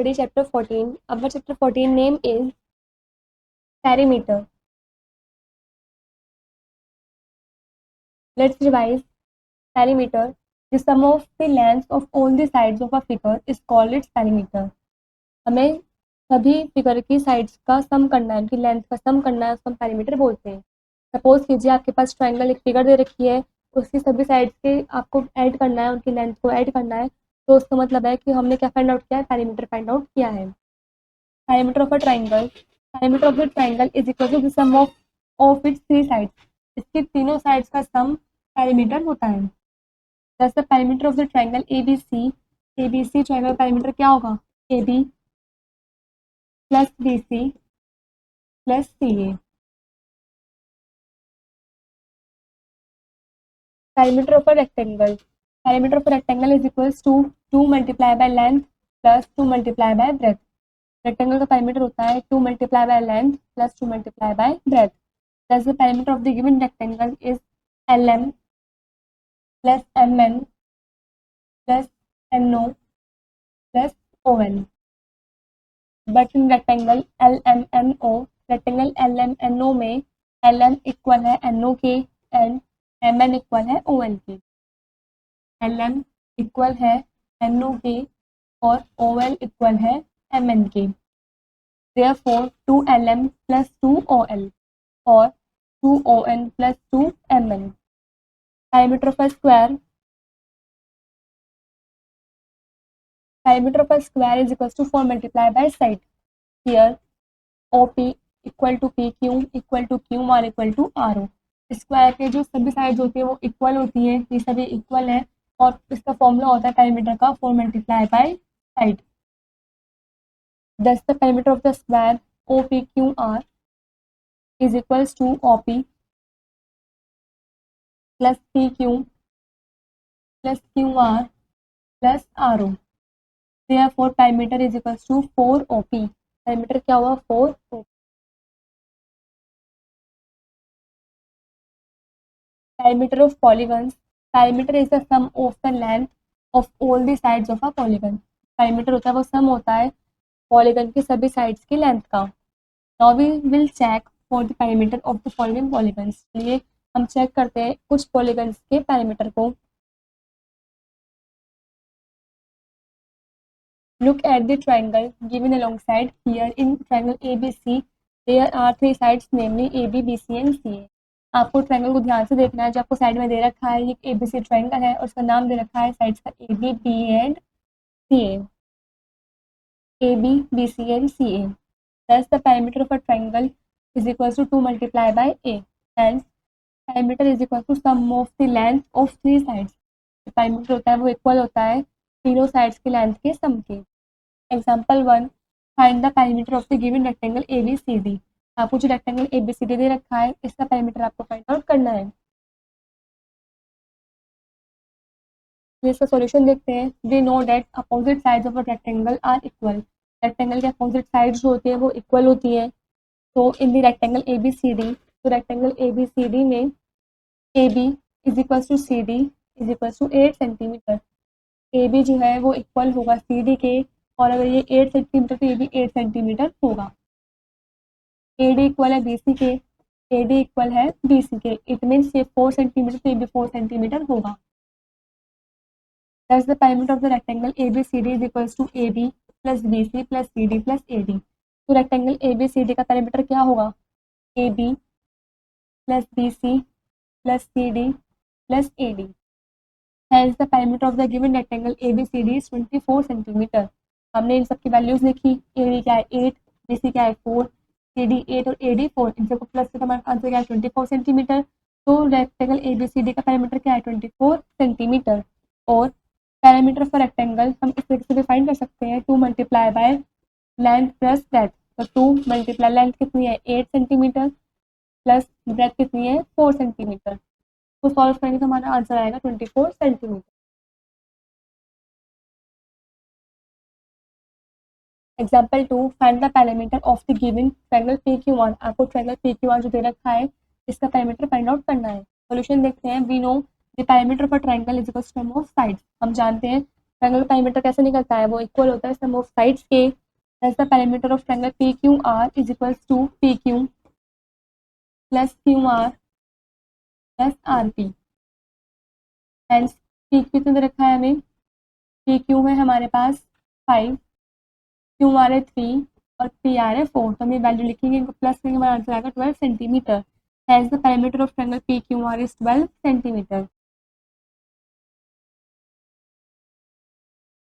study chapter 14. Our chapter 14 name is perimeter. Let's revise. Perimeter. The sum of the lengths of all the sides of a figure is called its perimeter. हमें सभी figure की sides का सम करना है, उनकी length का सम करना है, उसको हम पैरामीटर बोलते हैं। सपोज कीजिए आपके पास ट्रायंगल एक फिगर दे रखी है, उसकी सभी साइड्स के आपको ऐड करना है, उनकी लेंथ को ऐड करना है, तो उसका मतलब है कि हमने क्या फाइंड आउट किया है, पैरामीटर फाइंड आउट किया है। Parameter of a triangle, parameter of the triangle is equal to the sum of its three sides. इसकी तीनों साइड्स का सम पैरामीटर होता है। Thus the parameter of the triangle ABC triangle parameter क्या होगा, AB plus BC plus CA। Parameter of a rectangle, parameter of a rectangle is equals to 2 multiply by length plus 2 multiply by breadth. Rectangle का parameter होता है 2 multiply by length plus 2 multiply by breath. Thus the perimeter of the given rectangle is LM plus MN plus NO plus ON. But in rectangle LMNO, rectangle LMNO में LM equal है NO के and MN equal है ON के। LM equal है NO के और OL equal है MN के। Therefore 2LM plus 2OL or 2ON plus 2MN. Diameter of a square, diameter of a square is equals to 4 multiplied by side. Here OP equal to PQ equal to QR equal to RO. Square के जो सभी sides होती है वो equal होती है, ये सभी इक्वल है और इसका फॉर्मूला होता है पैरामीटर का 4 multiply by side. Thus the perimeter of the square OPQR is equals to OP plus PQ plus QR plus RO. Therefore perimeter is equals to 4OP. Perimeter क्या हुआ, 4OP. Perimeter of polygons. Perimeter is the sum of the length of all the sides of a polygon. Perimeter होता है वो सम होता है polygon की सभी sides की लेंथ का। Now we will check for the perimeter of the following polygons. चलिए हम चेक करते हैं कुछ पॉलीगन्स के पैरामीटर को। Look at the triangle given alongside. Here in triangle ABC there are three sides, namely AB, BC and CA. आपको triangle को ध्यान से देखना है, जो आपको साइड में दे रखा है ये ABC ट्रायंगल है और उसका नाम दे रखा है साइड्स का AB, B and CA. AB, BC and CA. Thus the perimeter of a triangle is equal to 2 multiplied by A. Hence perimeter is equal to sum of the length of three sides. Parameter होता है वो equal होता है तीनों sides की length के सम के। Example 1, find the parameter of the given rectangle ABCD। आपको जो रेक्टेंगल ABCD दे रखा है इसका पैरामीटर आपको फाइंड आउट करना है। इसका सॉल्यूशन देखते हैं। We know that opposite sides of a rectangle are equal. Rectangle के अपोजिट साइड्स जो होती है वो इक्वल होती है। तो इन द रेक्टेंगल ABCD, तो रेक्टेंगल ABCD में AB is equal to CD is equal to 8 centimetre. AB जो है वो इक्वल होगा CD के, और अगर ये 8 सेंटीमीटर तो ये भी 8 सेंटीमीटर होगा। AD इक्वल है BC के, AD इक्वल है BC के, इट मीन्स ये 4 सेंटीमीटर तो ये भी 4 सेंटीमीटर होगा। Thus the perimeter of the rectangle ABCD is equals to AB plus BC plus CD plus AD. तो रेक्टेंगल ABCD का पैरामीटर क्या होगा, AB plus BC plus CD plus AD. Hence the perimeter of the given rectangle ABCD is 24 centimetre. हमने इन सब की values लिखी, AD क्या है 8, BC क्या है 4, CD 8 और AD 4, इन सबको प्लस करके हमारा आंसर क्या है 24 सेंटीमीटर। तो रेक्टेंगल ABCD का पैरामीटर क्या है 24 सेंटीमीटर। और पैरामीटर ऑफ रेक्टेंगल हम इस तरीके से डिफाइन कर सकते हैं 2 multiply by length plus breadth. तो 2 मल्टीप्लाई लेंथ कितनी है 8 सेंटीमीटर प्लस ब्रेथ कितनी है 4 सेंटीमीटर। तो सॉल्व करेंगे तो हमारा आंसर आएगा 24 centimetre. Example 2, find the parameter of the given triangle PQR। आपको ट्रायंगल PQR जो दे रखा है इसका पैरामीटर फाइंड आउट करना है। सॉल्यूशन देखते हैं। We know the parameter of a triangle is equal to sum of sides. हम जानते हैं ट्रायंगल का पेरीमीटर कैसे निकलता है, वो इक्वल होता है सम ऑफ साइड्स के। Hence the perimeter of triangle PQR is equals to PQ plus QR plus RP। Hence PQ कितने दे रखा है हमें, PQ है हमारे पास 5, QR है 3 और PR है 4। तो हम ये वैल्यू लिखेंगे, इनको प्लस करेंगे, हमारा आंसर आएगा 12 centimetre. Hence the perimeter of triangle PQR is 12 centimetre.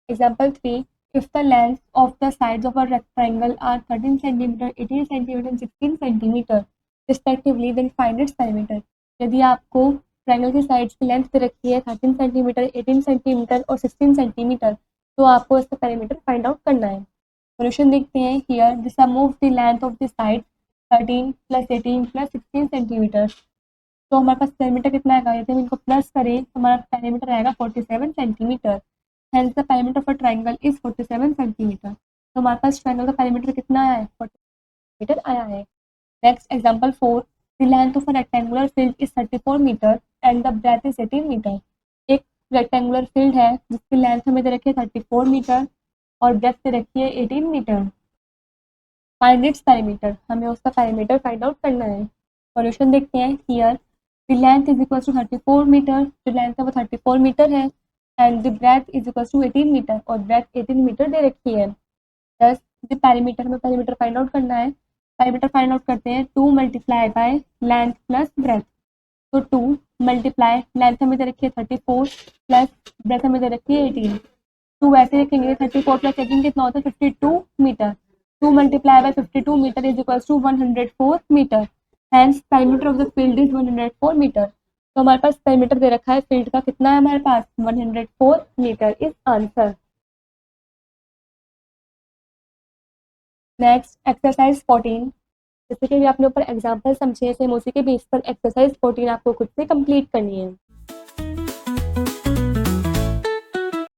Example 3, if the length of the sides of a rectangle are 13 cm, 18 cm and 16 cm respectively, then find its perimeter। यदि आपको triangle की sides की length दे रखी है 13 centimetre, 18 centimetre और 16 centimetre, तो आपको इसका पेरीमीटर फाइंड आउट करना है। सॉल्यूशन देखते हैं। Here the sum of the length of the side 13 + 18 + 16 centimetre. तो हमारे पास पेरीमीटर कितना आएगा, यदि हम इनको प्लस करें तो हमारा पेरीमीटर आएगा 47 centimetre. Hence the perimeter of a triangle is 47 centimetre. तो हमारे पास ट्रायंगल का पेरीमीटर कितना आया है, 40 मीटर आया है। Next example 4, the length of a rectangular field is 34 metre and the breadth is 18 metre. एक रेक्टेंगुलर फील्ड है जिसकी लेंथ हमें दे रखी है 34 मीटर और ब्रेथ दे रखी है 18 मीटर। फाइंड इट्स पेरीमीटर, हमें उसका पेरीमीटर फाइंड आउट करना है। सॉल्यूशन देखते हैं। Here the length is equal to 34 metre, जो लेंथ है वो 34 मीटर है and the breadth is equal to 18 metre और ब्रेथ 18 मीटर दे रखी है। दस द पेरीमीटर, हमें पेरीमीटर फाइंड आउट करना है। पेरीमीटर फाइंड आउट करते हैं 2 × लेंथ प्लस ब्रेथ। तो 2 × लेंथ हमें दे रखी है 34 प्लस ब्रेथ हमें दे रखी है 18। 2 वैसे लिखेंगे, 34 + 18 कितना होता है 52 metre. 2 × 52 metre is equal to 104 metre. Hence perimeter of the field is 104 metre. तो हमारे पास पेरीमीटर दे रखा है फील्ड का, कितना है हमारे पास 104 metre is answer. Next exercise 14, जैसे कि आपने ऊपर एग्जाम्पल समझे, सेम उसी के बेस पर एक्सरसाइज 14 आपको खुद से कंप्लीट करनी है।